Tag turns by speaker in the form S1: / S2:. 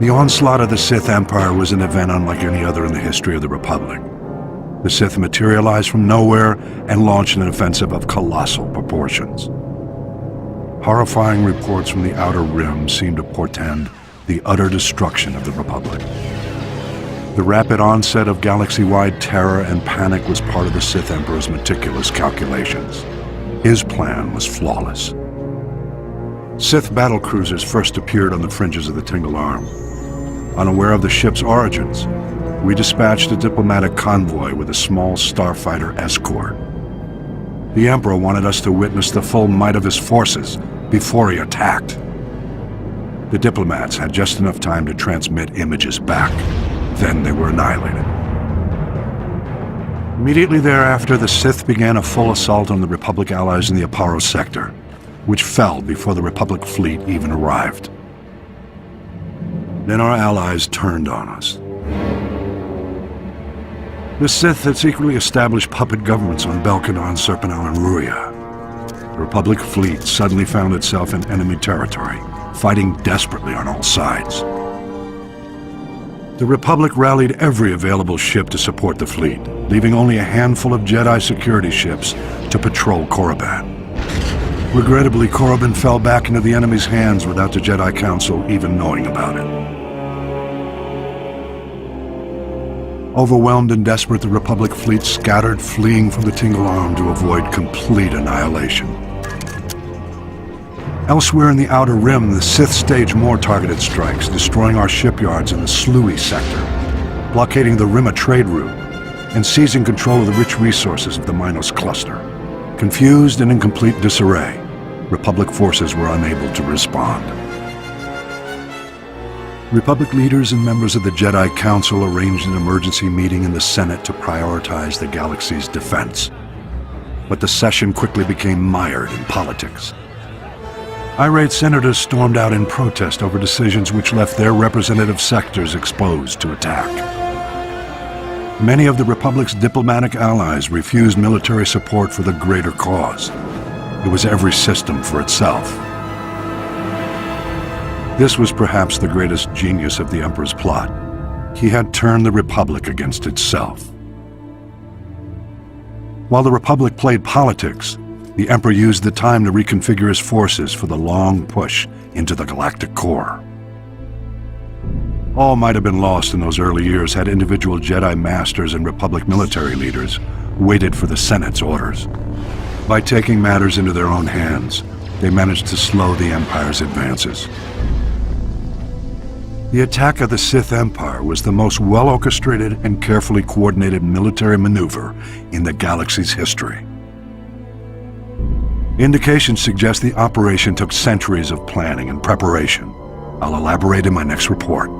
S1: The onslaught of the Sith Empire was an event unlike any other in the history of the Republic. The Sith materialized from nowhere and launched an offensive of colossal proportions. Horrifying reports from the Outer Rim seemed to portend the utter destruction of the Republic. The rapid onset of galaxy-wide terror and panic was part of the Sith Emperor's meticulous calculations. His plan was flawless. Sith battlecruisers first appeared on the fringes of the Tingle Arm. Unaware of the ship's origins, we dispatched a diplomatic convoy with a small starfighter escort. The Emperor wanted us to witness the full might of his forces before he attacked. The diplomats had just enough time to transmit images back. Then they were annihilated. Immediately thereafter, the Sith began a full assault on the Republic allies in the Aparo sector, which fell before the Republic fleet even arrived. Then our allies turned on us. The Sith had secretly established puppet governments on Belkadon, Serpenal, and Ruria. The Republic fleet suddenly found itself in enemy territory, fighting desperately on all sides. The Republic rallied every available ship to support the fleet, leaving only a handful of Jedi security ships to patrol Korriban. Regrettably, Korriban fell back into the enemy's hands without the Jedi Council even knowing about it. Overwhelmed and desperate, the Republic fleet scattered, fleeing from the Tingle Arm to avoid complete annihilation. Elsewhere in the Outer Rim, the Sith staged more targeted strikes, destroying our shipyards in the Sluy sector, blockading the Rimma trade route, and seizing control of the rich resources of the Minos cluster. Confused and in complete disarray, Republic forces were unable to respond. Republic leaders and members of the Jedi Council arranged an emergency meeting in the Senate to prioritize the galaxy's defense. But the session quickly became mired in politics. Irate senators stormed out in protest over decisions which left their representative sectors exposed to attack. Many of the Republic's diplomatic allies refused military support for the greater cause. It was every system for itself. This was perhaps the greatest genius of the Emperor's plot. He had turned the Republic against itself. While the Republic played politics, the Emperor used the time to reconfigure his forces for the long push into the galactic core. All might have been lost in those early years had individual Jedi masters and Republic military leaders waited for the Senate's orders. By taking matters into their own hands, they managed to slow the Empire's advances. The attack of the Sith Empire was the most well-orchestrated and carefully coordinated military maneuver in the galaxy's history. Indications suggest the operation took centuries of planning and preparation. I'll elaborate in my next report.